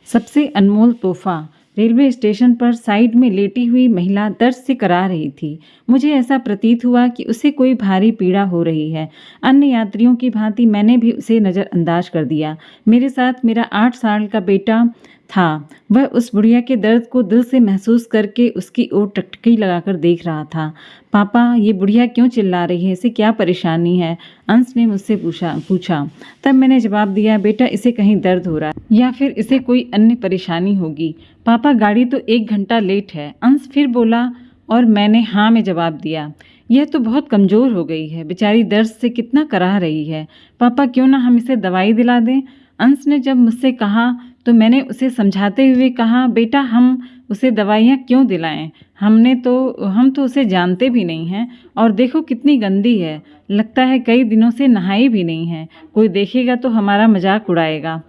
सबसे अनमोल तोहफा। Railway station पर साइड में लेटी हुई महिला दर्द से करा रही थी। मुझे ऐसा प्रतीत हुआ कि उसे कोई भारी पीड़ा हो रही है। अन्य यात्रियों की भांति मैंने भी उसे नज़रअंदाज कर दिया। मेरे साथ मेरा 8 साल का बेटा था। वह उस बुढ़िया के दर्द को दिल से महसूस करके उसकी ओर टकटकी लगाकर देख रहा था। पापा, ये बुढ़िया क्यों चिल्ला रही है? इसे क्या परेशानी है? अंश ने मुझसे पूछा। तब मैंने जवाब दिया, बेटा, इसे कहीं दर्द हो रहा है या फिर इसे कोई अन्य परेशानी होगी। पापा, गाड़ी तो 1 घंटा लेट है, अंश फिर बोला और मैंने हाँ में जवाब दिया। यह तो बहुत कमज़ोर हो गई है, बेचारी दर्द से कितना कराह रही है। पापा, क्यों ना हम इसे दवाई दिला दें? अंश ने जब मुझसे कहा तो मैंने उसे समझाते हुए कहा, बेटा, हम उसे दवाइयाँ क्यों दिलाएं? हम तो उसे जानते भी नहीं हैं और देखो कितनी गंदी है। लगता है कई दिनों से नहाई भी नहीं है। कोई देखेगा तो हमारा मजाक उड़ाएगा।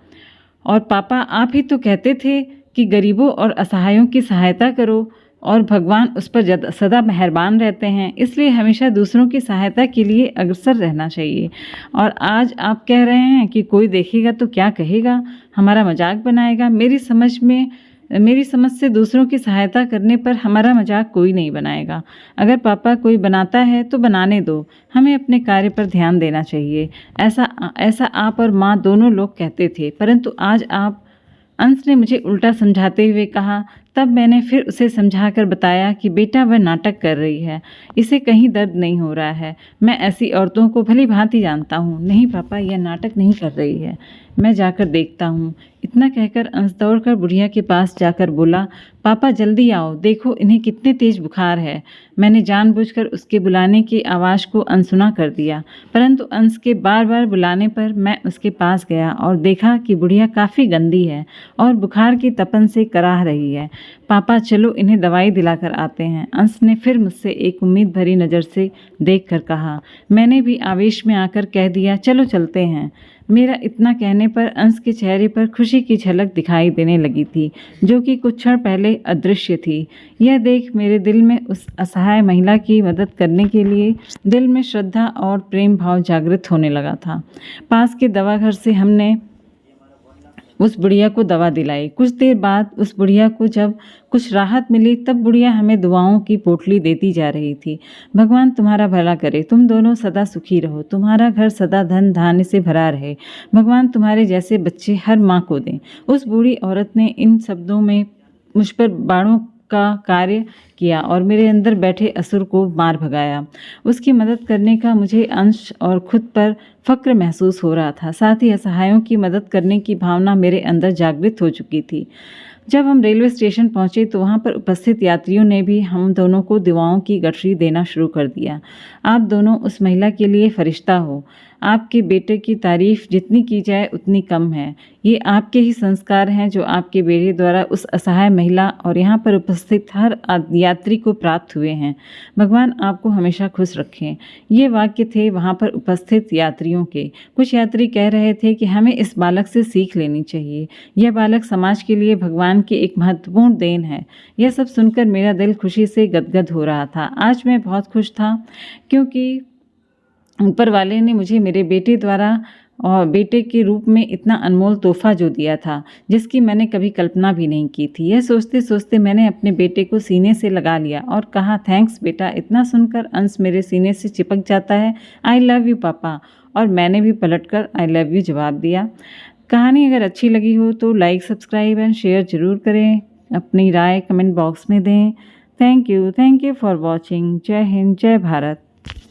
और पापा, आप ही तो कहते थे कि गरीबों और असहायों की सहायता करो और भगवान उस पर सदा मेहरबान रहते हैं, इसलिए हमेशा दूसरों की सहायता के लिए अग्रसर रहना चाहिए। और आज आप कह रहे हैं कि कोई देखेगा तो क्या कहेगा, हमारा मजाक बनाएगा। मेरी समझ से दूसरों की सहायता करने पर हमारा मजाक कोई नहीं बनाएगा। अगर पापा कोई बनाता है तो बनाने दो, हमें अपने कार्य पर ध्यान देना चाहिए। ऐसा आप और माँ दोनों लोग कहते थे, परंतु आज आप। अंश ने मुझे उल्टा समझाते हुए कहा। तब मैंने फिर उसे समझाकर बताया कि बेटा, वह नाटक कर रही है, इसे कहीं दर्द नहीं हो रहा है। मैं ऐसी औरतों को भली भांति जानता हूँ। नहीं पापा, यह नाटक नहीं कर रही है, मैं जाकर देखता हूँ। इतना कहकर अंश दौड़कर बुढ़िया के पास जाकर बोला, पापा जल्दी आओ, देखो इन्हें कितने तेज बुखार है। मैंने जानबूझकर उसके बुलाने की आवाज़ को अनसुना कर दिया, परंतु अंश के बार बार बुलाने पर मैं उसके पास गया और देखा कि बुढ़िया काफ़ी गंदी है और बुखार की तपन से कराह रही है। पापा, चलो इन्हें दवाई दिलाकर आते हैं, अंश ने फिर मुझसे एक उम्मीद भरी नज़र से देखकर कहा। मैंने भी आवेश में आकर कह दिया, चलो चलते हैं। मेरा इतना कहने पर अंश के चेहरे पर खुशी की झलक दिखाई देने लगी थी, जो कि कुछ क्षण पहले अदृश्य थी। यह देख मेरे दिल में उस असहाय महिला की मदद करने के लिए दिल में श्रद्धा और प्रेम भाव जागृत होने लगा था। पास के दवाघर से हमने उस बुढ़िया को दवा दिलाई। कुछ देर बाद उस बुढ़िया को जब कुछ राहत मिली, तब बुढ़िया हमें दुआओं की पोटली देती जा रही थी। भगवान तुम्हारा भला करे, तुम दोनों सदा सुखी रहो, तुम्हारा घर सदा धन धान्य से भरा रहे, भगवान तुम्हारे जैसे बच्चे हर माँ को दें। उस बूढ़ी औरत ने इन शब्दों में मुझ पर बाणों का कार्य किया और मेरे अंदर बैठे असुर को मार भगाया। उसकी मदद करने का मुझे अंश और खुद पर फक्र महसूस हो रहा था। साथ ही असहायों की मदद करने की भावना मेरे अंदर जागृत हो चुकी थी। जब हम रेलवे स्टेशन पहुंचे तो वहां पर उपस्थित यात्रियों ने भी हम दोनों को दुआओं की गठरी देना शुरू कर दिया। आप दोनों उस महिला के लिए फरिश्ता हो। आपके बेटे की तारीफ जितनी की जाए उतनी कम है। ये आपके ही संस्कार हैं जो आपके बेटे द्वारा उस असहाय महिला और यहाँ पर उपस्थित हर यात्री को प्राप्त हुए हैं। भगवान आपको हमेशा खुश रखें। ये वाक्य थे वहाँ पर उपस्थित यात्रियों के। कुछ यात्री कह रहे थे कि हमें इस बालक से सीख लेनी चाहिए। यह बालक समाज के लिए भगवान की एक महत्वपूर्ण देन है। यह सब सुनकर मेरा दिल खुशी से गदगद हो रहा था। आज मैं बहुत खुश था क्योंकि ऊपर वाले ने मुझे मेरे बेटे द्वारा और बेटे के रूप में इतना अनमोल तोहफा जो दिया था, जिसकी मैंने कभी कल्पना भी नहीं की थी। यह सोचते सोचते मैंने अपने बेटे को सीने से लगा लिया और कहा, थैंक्स बेटा। इतना सुनकर अंश मेरे सीने से चिपक जाता है। आई लव यू पापा। और मैंने भी पलटकर आई लव यू जवाब दिया। कहानी अगर अच्छी लगी हो तो लाइक, सब्सक्राइब एंड शेयर ज़रूर करें। अपनी राय कमेंट बॉक्स में दें। Thank you for watching. जय हिंद, जय भारत।